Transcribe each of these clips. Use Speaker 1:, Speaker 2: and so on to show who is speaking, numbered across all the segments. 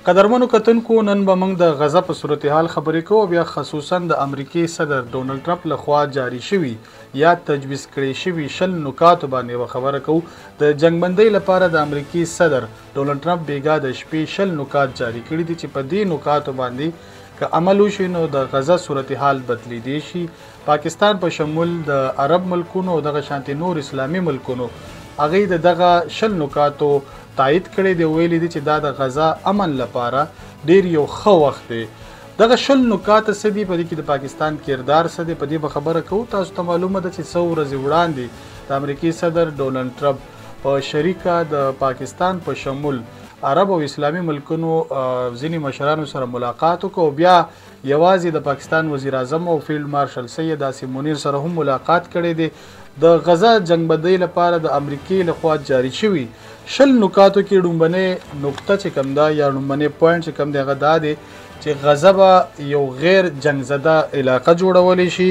Speaker 1: قدرمنو کتونکو نن به موږ د غزه په صورتحال خبرې کوو، بیا خصوصا د امریکای صدر ډونالد ټرمپ لخوا جاری شوي یا تجویز کړي شوي 20 نکاتو باندې به خبره کوو. د جنګبندۍ لپاره د امریکای صدر ډونالد ټرمپ بیګا د شپې 20 نکات جاری کړي دي چې په دې نکاتو باندې که عمل وشي نو د غزه صورتحال بدلیدی شي. پاکستان په شمول د عرب ملکونو او دغه شانتي نور اسلامي ملکونو هغې د دغه 20 نکاتو تایید کړی دی، ویلي دي چې دا د غزه امن لپاره ډیر یو ښه وخت دی. دغه 20 نکات څه دي، په دې کې د پاکستان کردار څه دی، په دې به خبره کوو. تاسو ته معلومه ده چې څو ورځې وړاندې د امریکای صدر ډونالد ټرمپ په شریکه د پاکستان په شمول عرب او اسلامي ملکونو ځینې مشرانو سره ملاقات وکړو، بیا یوازې د پاکستان وزیر اعظم او فیلډ مارشل سید عاصم منیر سره هم ملاقات کړی دی. د غزه جنګبندۍ لپاره د امریکای لخوا جاری شوي 20 نکاتو کې ډومبنۍ نقطه چې کوم ده یا ډومبنۍ پوینټ چې کوم دی هغه دا دی چې غزه به یو غیر جنګ زده علاقه جوړولی شي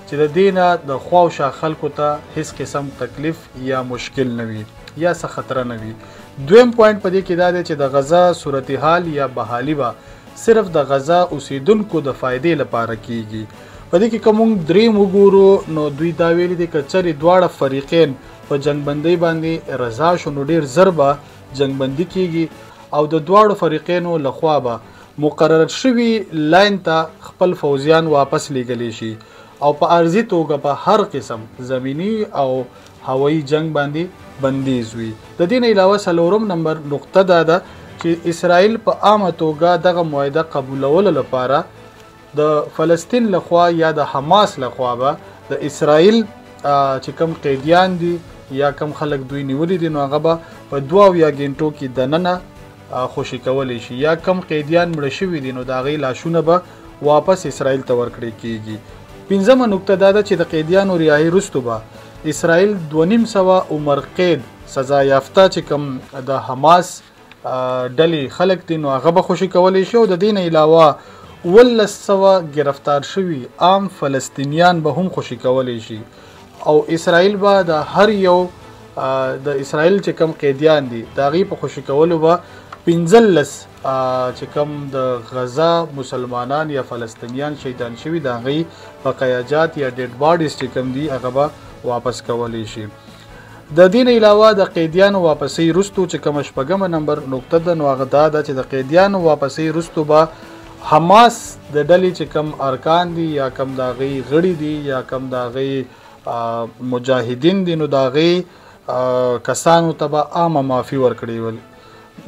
Speaker 1: چې د دې نه د خوا او شا خلکو ته هیڅ قسم تکلیف یا مشکل نه وي یا څه خطره نه وي. دویم پوینټ په دې کې دا دی چې د غزه صورتحال یا بحالي به صرف د غزه اوسیدونکو د فایدې لپاره کیږي. په دې کې که موږ دریم وګورو نو دوی دا ویلي دي که چرې دواړه فریقین په جنګبندۍ باندې رضا شو نو ډیر زر به جنګبندي کیږي او د دواړو فریقینو لخوا به مقرر شوي لاین ته خپل فوزیان واپس لیږلی شي او په عرضي توګه په هر قسم زمینی او هوایي جنگ باندې بندیز وي. د دې نه علاوه څلورم نمبر نقطه دا ده چې اسرائیل په عامه توګه دغه معاهده قبولولو لپاره د فلسطین لخوا یا د حماس لخوا به د اسرائیل چې کوم قیدیان دي یا کم خلک دوی نیولي دي نو هغه به په 2 غنټو کې دننه خوشي کولی شي، یا کم قیدیان مړه شوي دي نو د هغې لاشونه به واپس اسرائیل ته ورکړی کیږي. 5مه نقطه دا ده چې د قیدیانو رهایي وروستو به اسرائیل 250 عمر قید سزا یافته چې کوم د حماس ډلې خلک دي نو هغه به خوشي کولی شي او د دې نه علاوه 1900 گرفتار شوي عام فلسطینیان به هم خوشي کولی شي او اسرائیل به د هر یو د اسرائیل چې کم قیدیان دي د هغې په خوشي کولو به 15 چې کم د غزه مسلمانان یا فلسطینیان شهیدان شوي د هغې بقایاجات یا ډیډ باډیز چې کم دي هغه به واپس کولی شي. د دې نه علاوه د قیدیانو واپسۍ وروستو چې کومه 8مه نمبر نقطه ده نو هغه دا ده چې د قیدیانو واپسۍ وروستو به حماس د ډلې چې کم ارکان دي یا کم د هغې غړي دي یا کم د هغې مجاهدین دي نو د هغې کسانو ته به عامه معافي ورکړي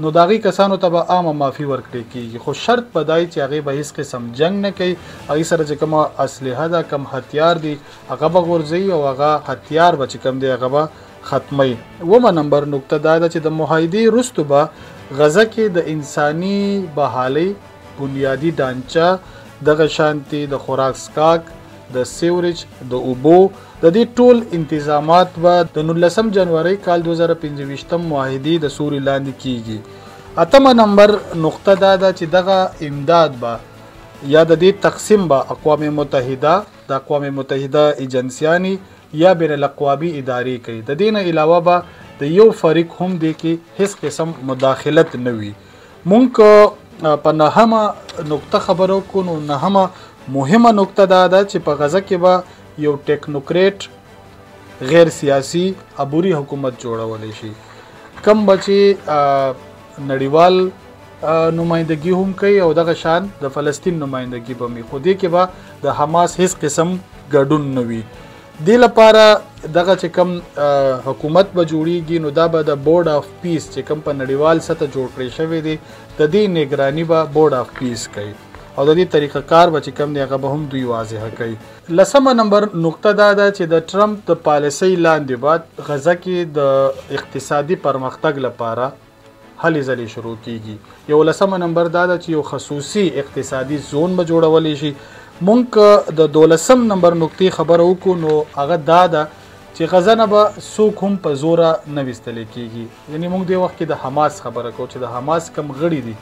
Speaker 1: نو د هغې کسانو ته به عامه معافي ورکړی کیږي، خو شرط په دای چې هغې به هیڅ قسم جنګ نه کوي، هغې سره چې کومه اسلحه ده کم هتیار دي هغه به غورځوي او هغه هتیار به چې کوم دی هغه به ختمی. 9مه نمبر نقطه دا ده چې د معاهدې وروستو به غزه کې د انساني بحالۍ بنیادي ډانچه دغه شانتي د خوراک څښاک د سیوریج د اوبو د دې ټول انتظامات به د 19 جنوري کال 2025 معاهدې د سوري لاندې کیږي. 8مه نمبر نقطه دا ده چې دغه امداد به یا د دې تقسیم به اقوام متحده د اقوام متحده ایجنسیانی یا بین الاقوامی ادارې کوي. د دې نه علاوه به د یو فریق هم دی کې هیڅ قسم مداخلت نه وي. مونږ په 9مه نقطه خبرو کو نو 9مه مهمه نقطه دا ده چې په غزه کې به یو ټیکنوکریټ غیر سیاسي عبوري حکومت جوړولی شي، کم به چې نړیوال نمایندګي هم کوي او دغه شان د فلسطین نمایندګي به وي، خو دې کې به د حماس هیڅ قسم ګډون نه وي. دې لپاره دغه چې کم حکومت به جوړیږي نو دا به د بورډ آف پیس چې کم په نړیوال سطح جوړ کړی شوی دی د دې نگرانی به بورډ آف پیس کوي او د دې طریقه کار به چې کم دی هغه به هم دوی واضحه کوي. 10مه نمبر نقطه دا ده چې د ټرمپ د پالیسۍ لاندې بعد غزه کې د اقتصادي پرمختګ لپاره هلې ځلې شروع کیږي. 11مه نمبر دا ده چې یو خصوصي اقتصادي زون به جوړولی شي. مونږ د 12 نمبر نقطې خبره وکړو نو هغه دا ده چې غزه نه به څوک هم په زوره نه ویستلی کیږي. یعنې مونږ دې وخت کې د حماس خبره کوو چې د حماس کم غړي دي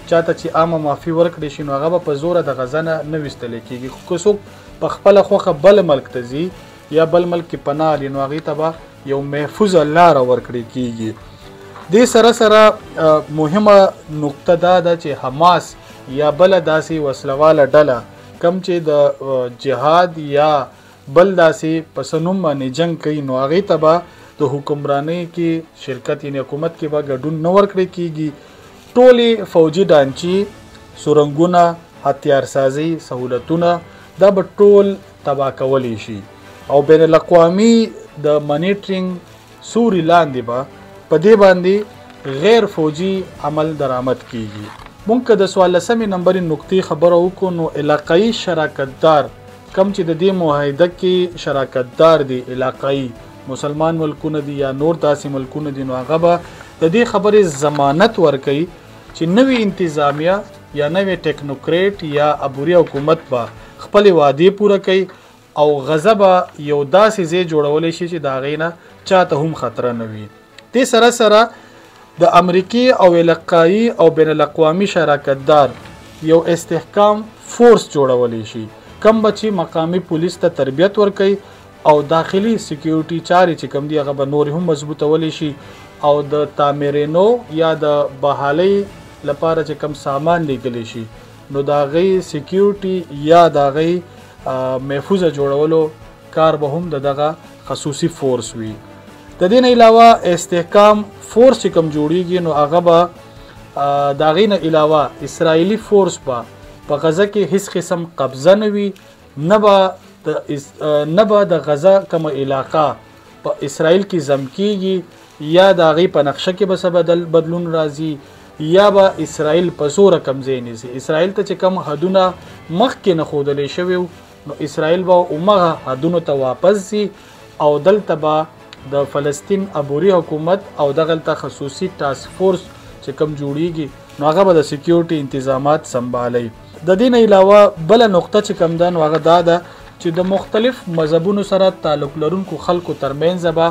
Speaker 1: چاته چې عامه معافي ورکړی شي نو هغه به په زوره د غزه نه ویستلی کیږي، خو که څوک په خپله خوښه بل ملک ته ځي یا بل ملک کې پناه لي نو هغې ته به یو محفوظه لاره ورکړی کیږي. دې سره سره مهمه نقطه دا ده چې حماس یا بل داسې وسلواله ډله کم چې د جهاد یا بل داسې پسنوم باندې جنگ کوي نو هغې ته به د حکمرانۍ کې شرکت یعنې حکومت کې به ګډون نه ورکړی کېږي. ټولې فوجي ډانچې، سرنګونه، هتیارسازي سهولتونه دا به ټول تباه کولی شي او بین الاقوامي د منیټرینګ سوري لاندې به په دې باندې غیر فوجي عمل درآمد کیږي. مونږ که د 14 نمبرې نقطې خبره وکړو نو علاقایي شراکتدار کم چې د دې معاهده کې شراکتدار دي علاقایي مسلمان ملکونه دي یا نور داسې ملکونه دي نو هغه به د دې خبرې ضمانت ورکوي چې نوې انتظامیه یا نوې ټیکنوکریټ یا عبوري حکومت به خپلې وعدې پوره کوي او غزه به یو داسې ځای جوړولی شي چې د هغې نه چاته هم خطره نه وي. دې سره سره د امریکې او علاقایي او بین الاقوامي شراکتدار یو استحکام فورس جوړولی شي کم به چې مقامي پولیس ته تربیت ورکوي او داخلي سکیورټي چارې چې کم دي هغه به نورې هم مضبوطولی شي او د تعمیرینو یا د بحالۍ لپاره چې کم سامان لیږلی شي نو د هغې سکیورټي یا د هغې محفوظه جوړولو کار به هم د دغه خصوصي فورس وي. د دې نه علاوه استحکام فورس چې کم جوړیږي نو هغه به د هغې نه علاوه اسرائیلي فورس به په غزه کې هیڅ قسم قبضه نه وي، نه به د غزه کومه علاقه په اسرائیل کې ضم کیږي یا د هغې په نقشه کې به څه بدلون راځي یا به اسرائیل په زوره کم ځای نیسي. اسرائیل ته چې کم حدونه مخکې نه ښودلی شوي نو اسرائیل به همغه حدونو ته واپس ځي او دلته به د فلسطین عبوري حکومت او دغلته خصوصي ټاسک فورس چې کم جوړیږي نو هغه به د سکیورټي انتظامات سنبالوي. د دې نه علاوه بله نقطه چې کم ده نو هغه دا ده چې د مختلف مذهبونو سره تعلق لرونکو خلکو ترمنځ به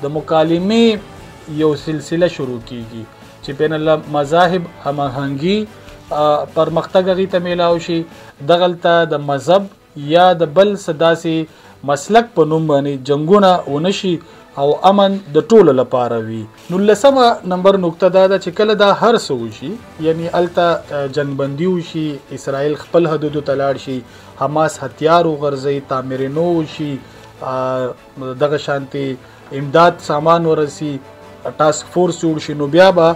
Speaker 1: د مکالمې یو سلسله شروع کیږي چې بین المذاهب هماهنګي پرمختګ هغې ته میلاو شي، دغلته د مذهب یا د بل څه داسې مسلک په نوم باندې جنګونه ونه شي او امن د ټولو لپاره وي. 19 نمبر نقطه دا ده چې کله دا هر څه وشي یعنی هلته جنګبندي وشي، اسرائیل خپل حدودو ته لاړ شي، حماس هتیار وغورځوي، تعمیرینو وشي، دغه شانتې امداد سامان ورسي، ټاسک فورس جوړ شي نو بیا به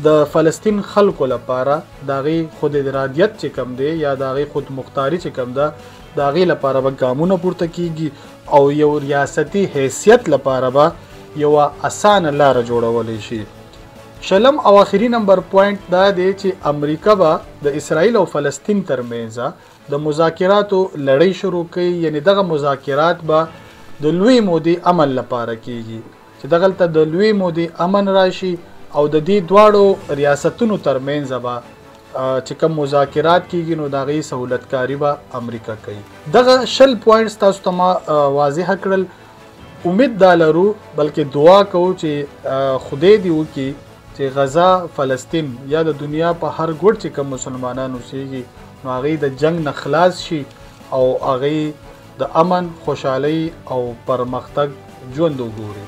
Speaker 1: د فلسطین خلکو لپاره د هغې خود ارادیت چې کم دی یا د هغې خود مختاري چې کم ده د هغې لپاره به ګامونه پورته کیږي او یو ریاستي حیثیت لپاره به یوه اسانه لاره جوړولی شي. شلم او آخري نمبر پوینټ دا دی چې امریکا به د اسرائیل او فلسطین ترمنځ د مذاکراتو لړۍ شروع کوي، یعنی دغه مذاکرات به د لوی مودې امن لپاره کیږي چې دغلته د لوی مودې امن راشي او د دې دواړو ریاستونو ترمنځ به چې کوم مذاکرات کیږي نو د هغې سهولتکاري به امریکا کوي. دغه 10 پوینټس تاسو ته ما واضحه کړل. امید دا لرو بلکې دعا کوو چې خدای دې وکړي چې غزه، فلسطین یا د دنیا په هر ګوټ چې کوم مسلمانان اوسیږي نو هغې د جنگ نه خلاص شي او هغې د امن، خوشحالۍ او پرمختګ ژوند وګوري.